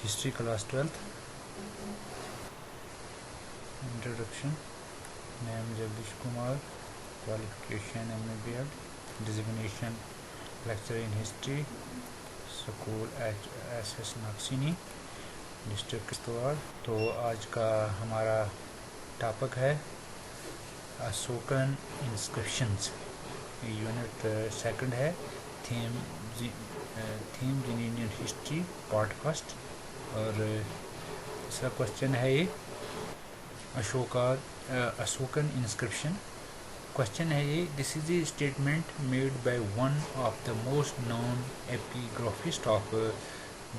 History class 12th. Introduction. Name Jagdish Kumar. Qualification MA B.Ed. Designation Lecturer in History. School HS Naksini. District Kishtwar. तो आज का हमारा topic है Ashokan inscriptions. Unit second है theme in Indian history part first. और इसका question है ये अशोकन इंस्क्रिप्शन। क्वेश्चन है ये, this is a statement made by one of the most known epigraphist of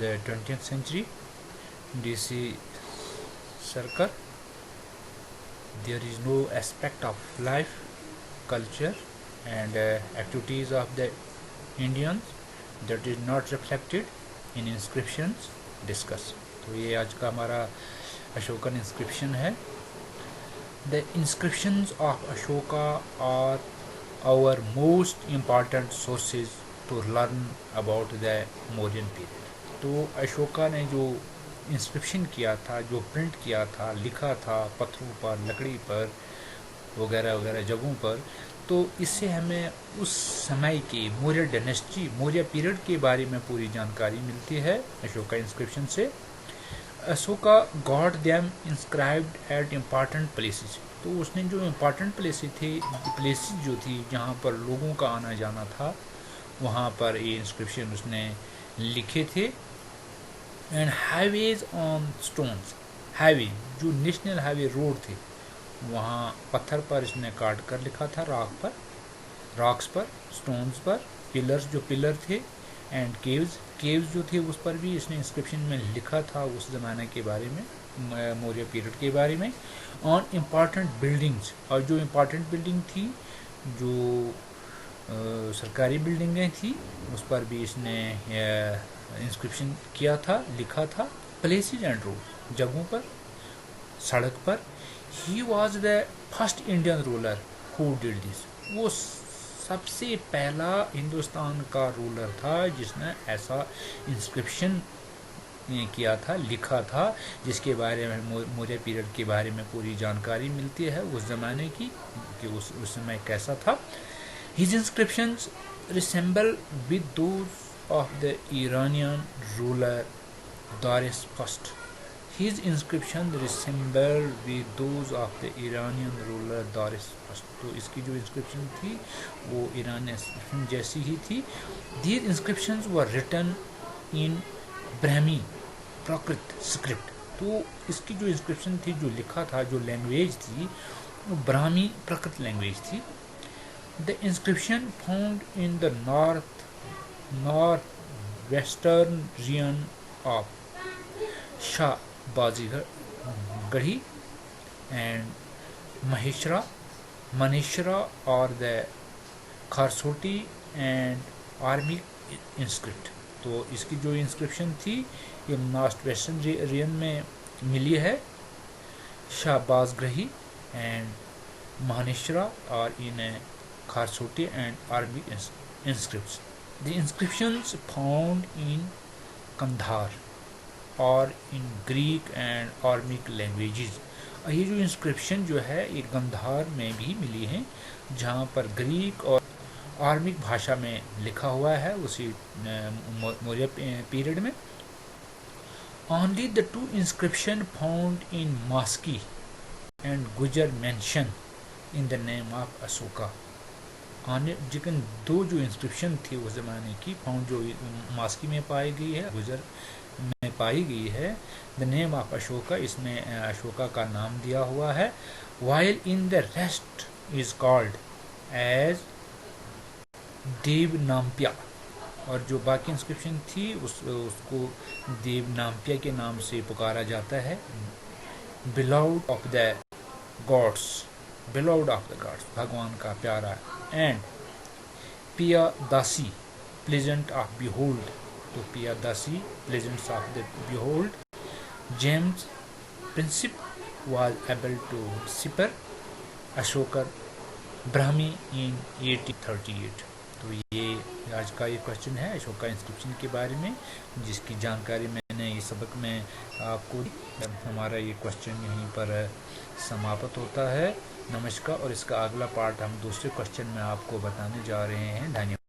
the 20th century, D.C. Sarkar. There is no aspect of life, culture and activities of the Indians that is not reflected in inscriptions discussed. तो ये आज का हमारा Ashokan inscription है। The inscriptions of Ashoka are our most important sources to learn about the Mauryan period. तो अशोका ने जो inscription किया था, जो प्रिंट किया था, लिखा था पत्थरों पर, लकड़ी पर वगैरह वगैरह जगहों पर, तो इससे हमें उस समय की मौर्य डायनेस्टी, मौर्य पीरियड के बारे में पूरी जानकारी मिलती है अशोका इंस्क्रिप्शन से। Ashoka got them inscribed at important places. तो उसने जो इम्पॉर्टेंट प्लेसेस जो थी जहाँ पर लोगों का आना जाना था, वहाँ पर ये इंस्क्रिप्शन उसने लिखे थे। And highways on stones, highway जो नेशनल हाईवे रोड थे वहाँ पत्थर पर इसने काट कर लिखा था, रॉक्स पर, स्टोन्स पर, पिलर्स जो पिलर थे, एंड केव्स जो थे उस पर भी इसने इंस्क्रिप्शन में लिखा था उस ज़माने के बारे में, मौर्य पीरियड के बारे में। ऑन इम्पॉर्टेंट बिल्डिंग्स, और जो इम्पॉर्टेंट बिल्डिंग थी, जो सरकारी बिल्डिंगें थी, उस पर भी इसने इंस्क्रिप्शन किया था, लिखा था। प्लेसेस एंड रोड, जगहों पर, सड़क पर। He was the first Indian ruler who did this. वो सबसे पहला हिंदुस्तान का रूलर था जिसने ऐसा इंस्क्रिप्शन किया था, लिखा था, जिसके बारे में मौर्य पीरियड के बारे में पूरी जानकारी मिलती है उस ज़माने की कि उस समय कैसा था। His inscriptions resemble with those of the Iranian ruler Darius I. His inscription resemble with those of the Iranian ruler Darius I. तो इसकी जो inscription थी वो ईरानी inscription जैसी ही थी। These inscriptions were written in Brahmi Prakrit script. तो इसकी जो inscription थी, जो लिखा था, जो लैंग्वेज थी, वो ब्राह्मी प्राकृत लैंग्वेज थी। The inscription found in the northwestern region of Shah Bazigarhi and Manishra or the Kharsoti and Armic inscript। तो इसकी जो इंस्क्रिप्शन थी ये नॉर्थ वेस्टर्न रीजन में मिली है, शाहबाजगही एंड मानेश्वरा और इन Kharsoti and Arabic inscripts. The inscriptions found in Kandahar or in Greek and Aramaic languages. ये जो इंस्क्रिप्शन जो है ये कंधार में भी मिली है, जहाँ पर ग्रीक और आर्मिक भाषा में लिखा हुआ है उसी मौर्य पीरियड में। Only the two inscription found in Maski and Gujar mention in the name of Ashoka. लेकिन दो जो इंस्क्रिप्शन थी उस ज़माने की फाउंड, जो मास्की में पाई गई है, गुजर में पाई गई है, द नेम ऑफ अशोका, इसमें अशोका का नाम दिया हुआ है। While in the rest is called as Devanampiya, और जो बाकी इंस्क्रिप्शन थी उसको देवनाम्प्या के नाम से पुकारा जाता है। बिलाउड ऑफ द गॉड्स, भगवान का प्यारा। एंड पिया दासी, प्लेजेंट ऑफ बिहोल्ड, तो Piyadasi, pleasants of the behold. James Prinsep was able to decipher Ashokan Brahmi in 1838। तो ये आज का ये क्वेश्चन है अशोका इंस्क्रिप्शन के बारे में, जिसकी जानकारी मैंने इस सबक में आपको हमारा ये क्वेश्चन यहीं पर समाप्त होता है। नमस्कार। और इसका अगला पार्ट हम दूसरे क्वेश्चन में आपको बताने जा रहे हैं। धन्यवाद।